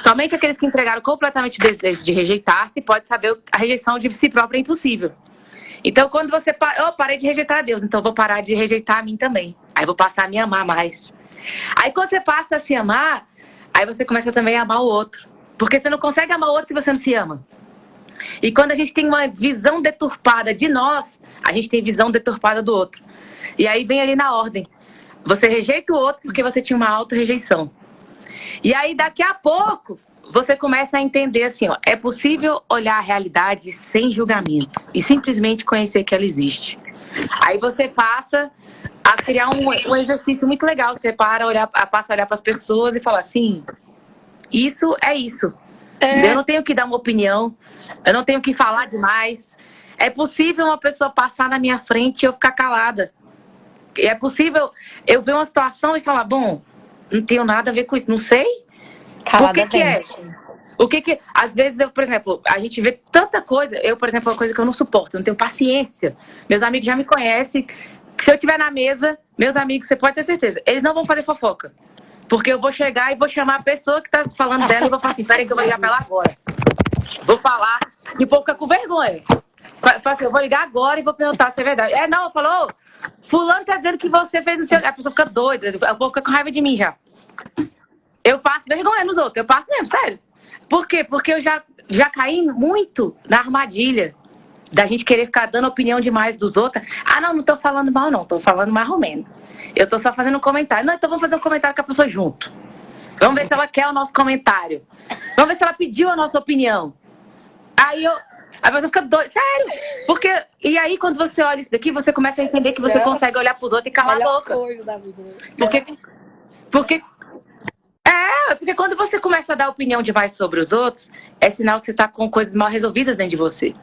Somente aqueles que entregaram completamente o desejo de rejeitar-se pode saber a rejeição de si próprio é impossível. Então, quando você... parei de rejeitar a Deus, então vou parar de rejeitar a mim também. Aí vou passar a me amar mais. Aí quando você passa a se amar, aí você começa também a amar o outro. Porque você não consegue amar o outro se você não se ama. E quando a gente tem uma visão deturpada de nós, a gente tem visão deturpada do outro. E aí vem ali na ordem. Você rejeita o outro porque você tinha uma auto-rejeição. E aí, daqui a pouco, você começa a entender assim, ó, é possível olhar a realidade sem julgamento e simplesmente conhecer que ela existe. Aí você passa a criar um exercício muito legal. Você passa a olhar para as pessoas e falar assim: isso é isso. Eu não tenho que dar uma opinião, eu não tenho que falar demais. É possível uma pessoa passar na minha frente e eu ficar calada. É possível eu ver uma situação e falar: bom, não tenho nada a ver com isso, não sei. Por que é? O que às vezes por exemplo, a gente vê tanta coisa. Eu, por exemplo, uma coisa que eu não suporto, eu não tenho paciência. Meus amigos já me conhecem. Se eu estiver na mesa, meus amigos, você pode ter certeza, eles não vão fazer fofoca. Porque eu vou chegar e vou chamar a pessoa que tá falando dela e vou falar assim, peraí que eu vou ligar pra ela agora. Vou falar e o povo fica com vergonha. Fala assim, eu vou ligar agora e vou perguntar se é verdade. Não, falou, fulano tá dizendo que você fez não sei o que. A pessoa fica doida, o povo fica com raiva de mim já. Eu passo vergonha nos outros, eu passo mesmo, sério. Por quê? Porque eu já caí muito na armadilha da gente querer ficar dando opinião demais dos outros. Não tô falando mal não, tô falando mais ou menos. Eu tô só fazendo um comentário. Não, então vamos fazer um comentário com a pessoa junto. Vamos ver se ela quer o nosso comentário. Vamos ver se ela pediu a nossa opinião. Aí a pessoa fica doida. Sério. Porque, e aí quando você olha isso daqui, você começa a entender que você consegue olhar pros outros e calar a boca. Porque quando você começa a dar opinião demais sobre os outros, é sinal que você tá com coisas mal resolvidas dentro de você.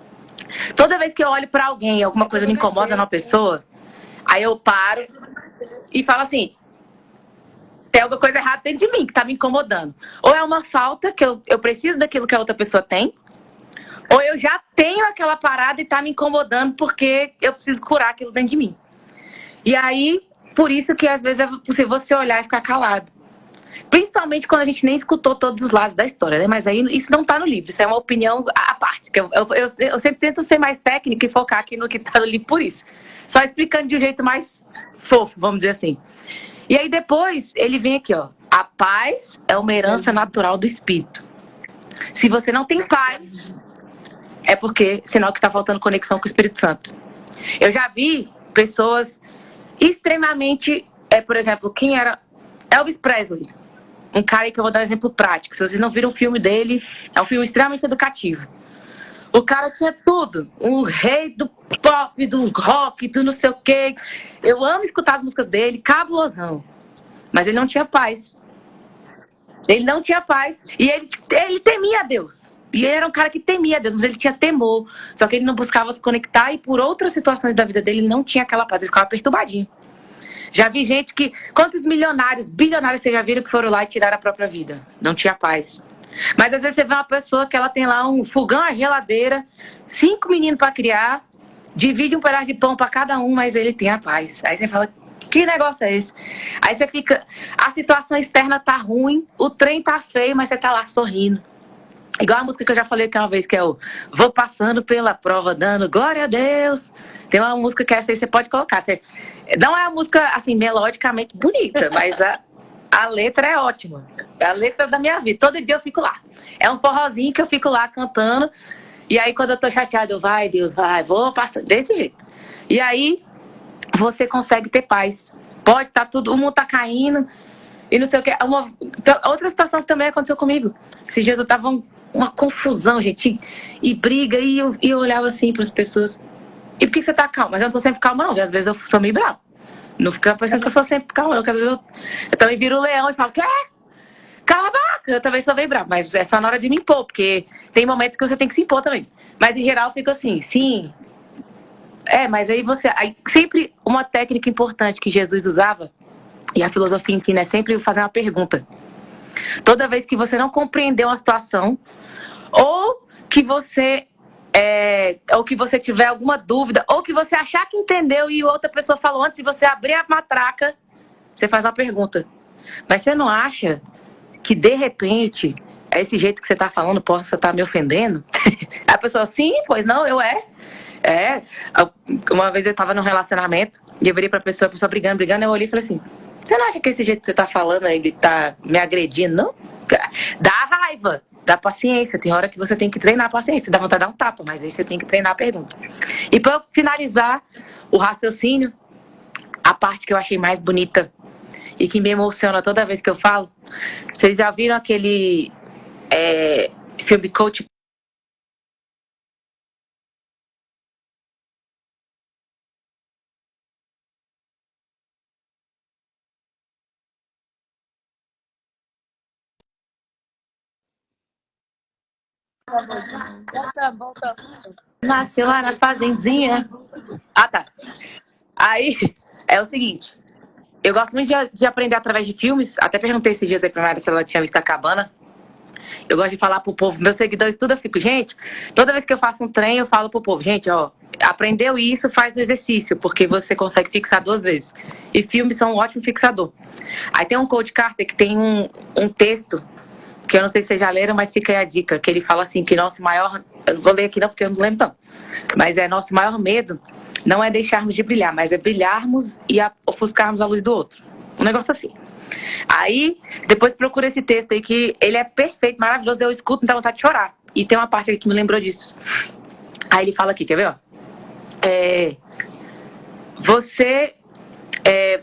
Toda vez que eu olho pra alguém, alguma coisa me incomoda na pessoa, aí eu paro e falo assim, tem alguma coisa errada dentro de mim que tá me incomodando. Ou é uma falta que eu preciso daquilo que a outra pessoa tem, ou eu já tenho aquela parada e tá me incomodando porque eu preciso curar aquilo dentro de mim. E aí, por isso que às vezes é possível você olhar e ficar calado. Principalmente quando a gente nem escutou todos os lados da história, né? Mas aí isso não tá no livro, isso é uma opinião à parte. Eu sempre tento ser mais técnica e focar aqui no que tá no livro por isso. Só explicando de um jeito mais fofo, vamos dizer assim. E aí depois ele vem aqui, ó. A paz é uma herança natural do espírito. Se você não tem paz, é porque sinal que tá faltando conexão com o Espírito Santo. Eu já vi pessoas extremamente, por exemplo, quem era Elvis Presley. Um cara aí que eu vou dar um exemplo prático. Se vocês não viram o filme dele, é um filme extremamente educativo. O cara tinha tudo. Um rei do pop, do rock, do não sei o quê. Eu amo escutar as músicas dele, cabulosão. Mas ele não tinha paz. Ele não tinha paz. E ele temia a Deus. E ele era um cara que temia a Deus, mas ele tinha temor. Só que ele não buscava se conectar e por outras situações da vida dele, ele não tinha aquela paz. Ele ficava perturbadinho. Já vi gente que... Quantos milionários, bilionários vocês já viram que foram lá e tiraram a própria vida? Não tinha paz. Mas às vezes você vê uma pessoa que ela tem lá um fogão, a geladeira, 5 meninos para criar, divide um pedaço de pão para cada um, mas ele tem a paz. Aí você fala, que negócio é esse? Aí você fica... A situação externa tá ruim, o trem tá feio, mas você tá lá sorrindo. Igual a música que eu já falei aqui uma vez, que é o Vou Passando Pela Prova, Dando Glória a Deus. Tem uma música que essa aí você pode colocar. Não é uma música, assim, melodicamente bonita, mas a letra é ótima. É a letra da minha vida. Todo dia eu fico lá. É um forrozinho que eu fico lá cantando. E aí, quando eu tô chateada, eu vai, Deus, vai, vou passando. Desse jeito. E aí, você consegue ter paz. Pode estar tudo, o mundo tá caindo e não sei o que. Outra situação que também aconteceu comigo. Esses dias eu tava uma confusão, gente, e briga, e eu olhava assim para as pessoas. E por que você tá calma? Mas eu não tô sempre calma, não. Às vezes eu sou meio brava. Não fica parecendo que eu sou sempre calma, não. Porque às vezes eu também viro o leão e falo, quê? Cala a boca! Eu também sou meio brava, mas é só na hora de me impor, porque tem momentos que você tem que se impor também. Mas em geral eu fico assim, sim. Mas aí Aí, sempre uma técnica importante que Jesus usava, e a filosofia ensina, é sempre fazer uma pergunta. Toda vez que você não compreendeu uma situação, ou que você tiver alguma dúvida, ou que você achar que entendeu e outra pessoa falou antes de você abrir a matraca, você faz uma pergunta. Mas você não acha que de repente esse jeito que você está falando possa estar me ofendendo? A pessoa, sim, pois não, uma vez eu estava num relacionamento e eu virei pra pessoa, a pessoa brigando, eu olhei e falei assim, você não acha que esse jeito que você tá falando, ele tá me agredindo, não? Dá raiva, dá paciência. Tem hora que você tem que treinar a paciência. Dá vontade de dar um tapa, mas aí você tem que treinar a pergunta. E para finalizar o raciocínio, a parte que eu achei mais bonita e que me emociona toda vez que eu falo, vocês já viram aquele filme Coach? Nasceu lá na fazendinha. Ah, tá. Aí, é o seguinte. Eu gosto muito de aprender através de filmes. Até perguntei esses dias aí pra Mara se ela tinha visto a Cabana. Eu gosto de falar pro povo, meus seguidores, tudo eu fico, gente, toda vez que eu faço um trem, eu falo pro povo, gente, ó, aprendeu isso, faz no exercício, porque você consegue fixar 2 vezes. E filmes são um ótimo fixador. Aí tem um Coach Carter que tem um texto, que eu não sei se vocês já leram, mas fica aí a dica, que ele fala assim, que nosso maior, eu não vou ler aqui não, porque eu não lembro não, mas nosso maior medo não é deixarmos de brilhar, mas é brilharmos e ofuscarmos a luz do outro. Um negócio assim. Aí, depois procura esse texto aí, que ele é perfeito, maravilhoso, eu escuto, me dá vontade de chorar. E tem uma parte aqui que me lembrou disso. Aí ele fala aqui, quer ver, ó?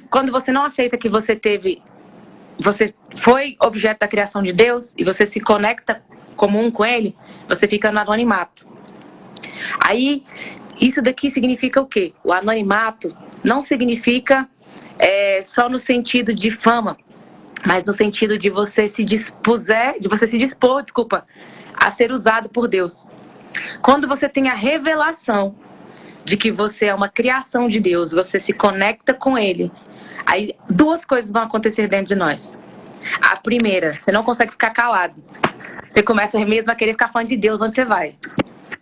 Quando você não aceita que você foi objeto da criação de Deus e você se conecta como um com ele, você fica no anonimato. Aí, isso daqui significa o quê? O anonimato não significa só no sentido de fama, mas no sentido de você se dispor, a ser usado por Deus. Quando você tem a revelação de que você é uma criação de Deus, você se conecta com Ele, aí 2 coisas vão acontecer dentro de nós. A primeira, você não consegue ficar calado. Você começa mesmo a querer ficar fã de Deus onde você vai.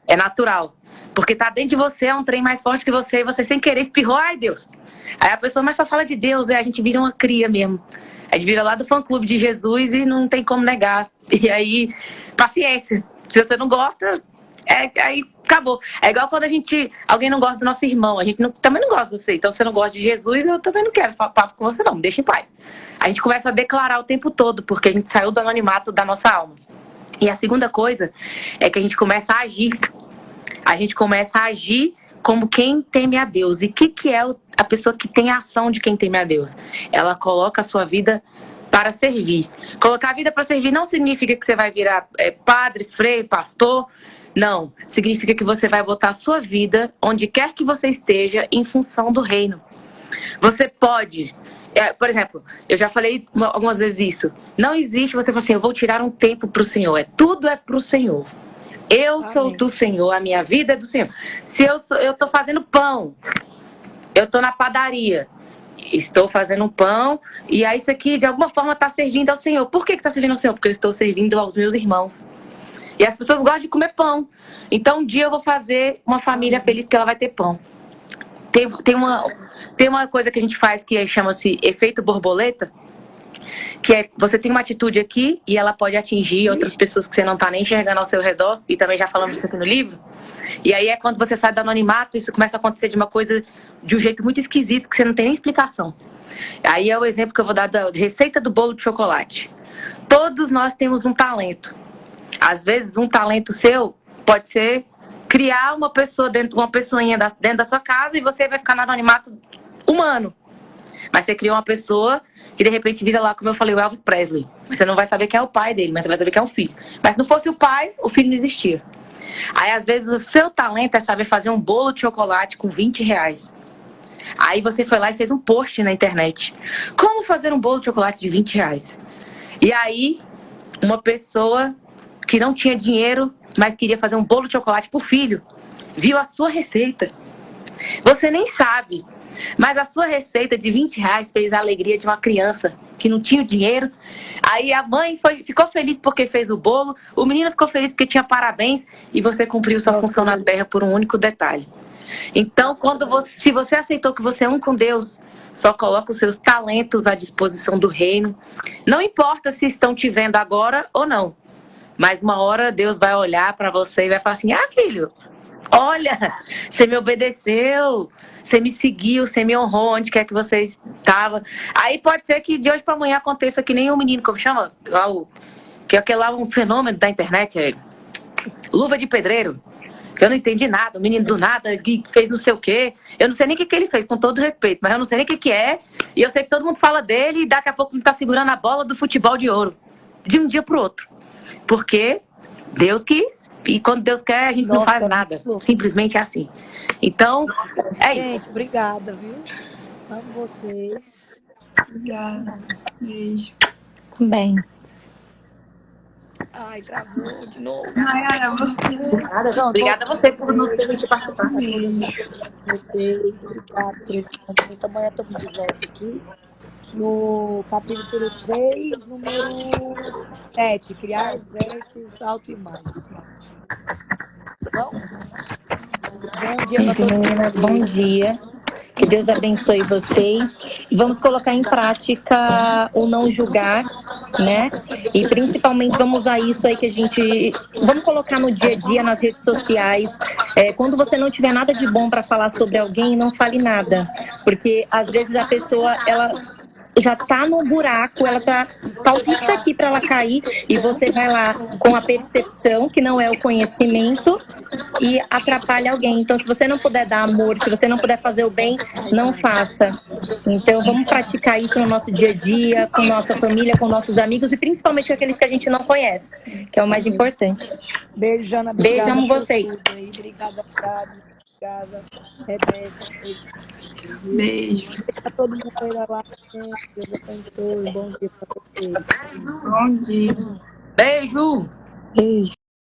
É natural. Porque tá dentro de você, é um trem mais forte que você, e você sem querer espirrou, ai Deus. Aí a pessoa mais só fala de Deus, a gente vira uma cria mesmo. A gente vira lá do fã-clube de Jesus e não tem como negar. E aí, paciência. Se você não gosta, aí acabou. É igual quando alguém não gosta do nosso irmão. A gente também não gosta de você. Então, você não gosta de Jesus, eu também não quero falar papo com você, não. Me deixa em paz. A gente começa a declarar o tempo todo, porque a gente saiu do anonimato da nossa alma. E a segunda coisa é que a gente começa a agir. A gente começa a agir como quem teme a Deus. E o que é a pessoa que tem a ação de quem teme a Deus? Ela coloca a sua vida para servir. Colocar a vida para servir não significa que você vai virar padre, frei, pastor. Não. Significa que você vai botar a sua vida, onde quer que você esteja, em função do reino. Você pode... por exemplo, eu já falei algumas vezes isso. Não existe você falar assim, eu vou tirar um tempo para o Senhor. Tudo é para o Senhor. Eu sou do Senhor, a minha vida é do Senhor. Se eu estou fazendo pão, eu estou na padaria, estou fazendo um pão, e aí isso aqui de alguma forma está servindo ao Senhor. Por que está servindo ao Senhor? Porque eu estou servindo aos meus irmãos. E as pessoas gostam de comer pão. Então um dia eu vou fazer uma família feliz porque ela vai ter pão. Tem uma coisa que a gente faz que chama-se efeito borboleta, que é você tem uma atitude aqui e ela pode atingir outras pessoas que você não está nem enxergando ao seu redor, e também já falamos isso aqui no livro. E aí é quando você sai do anonimato, isso começa a acontecer de um jeito muito esquisito, que você não tem nem explicação. Aí é o exemplo que eu vou dar da receita do bolo de chocolate. Todos nós temos um talento. Às vezes um talento seu pode ser criar uma pessoinha dentro da sua casa, e você vai ficar no anonimato humano. Mas você criou uma pessoa que de repente vira lá, como eu falei, o Elvis Presley. Você não vai saber quem é o pai dele, mas você vai saber quem é o filho. Mas se não fosse o pai, o filho não existia. Aí às vezes o seu talento é saber fazer um bolo de chocolate com R$20. Aí você foi lá e fez um post na internet. Como fazer um bolo de chocolate de R$20? E aí uma pessoa que não tinha dinheiro, mas queria fazer um bolo de chocolate pro filho, viu a sua receita. Você nem sabe, mas a sua receita de R$20 fez a alegria de uma criança que não tinha dinheiro. Aí a mãe ficou feliz porque fez o bolo, o menino ficou feliz porque tinha parabéns, e você cumpriu sua função na terra por um único detalhe. Então, se você aceitou que você é um com Deus, só coloca os seus talentos à disposição do reino. Não importa se estão te vendo agora ou não, mas uma hora Deus vai olhar para você e vai falar assim, filho, olha, você me obedeceu, você me seguiu, você me honrou onde quer que você estava. Aí pode ser que de hoje para amanhã aconteça que nem o menino, como chama? Que é aquele lá, um fenômeno da internet, luva de pedreiro. Eu não entendi nada, o menino do nada que fez não sei o quê. Eu não sei nem o que ele fez, com todo respeito, mas eu não sei nem o que é. E eu sei que todo mundo fala dele, e daqui a pouco ele tá segurando a bola do futebol de ouro. De um dia pro outro. Porque Deus quis. E quando Deus quer, a gente não faz nada. Simplesmente é assim. Então, é isso. Gente, obrigada, viu? Amo vocês. Obrigada. Beijo. Também. Ai, travou de novo. Nayara, você. Nada, João. Obrigada a você por nos permitir participar. Vocês, obrigado por esse momento. Amanhã estamos de volta aqui. no capítulo 3, número 7, criar versus autoimagem. Bom? Bom dia para Gente, todos meninas, bom vocês. dia. Que Deus abençoe vocês. E vamos colocar em prática o não julgar, né? E principalmente vamos usar isso aí que a gente... Vamos colocar no dia a dia, nas redes sociais. Quando você não tiver nada de bom para falar sobre alguém, não fale nada. Porque às vezes a pessoa, ela já tá no buraco, ela falta isso aqui para ela cair, e você vai lá com a percepção, que não é o conhecimento, e atrapalha alguém. Então, se você não puder dar amor, se você não puder fazer o bem, não faça. Então, vamos praticar isso no nosso dia a dia, com nossa família, com nossos amigos, e principalmente com aqueles que a gente não conhece, que é o mais importante. Beijo, Jana. Beijo, amo vocês. Obrigada, Gabi. Obrigada, Rebeca. Beijo. Beijo pra todo mundo aí da live. Deus abençoe. Bom dia pra vocês. Bom dia. Beijo! Beijo.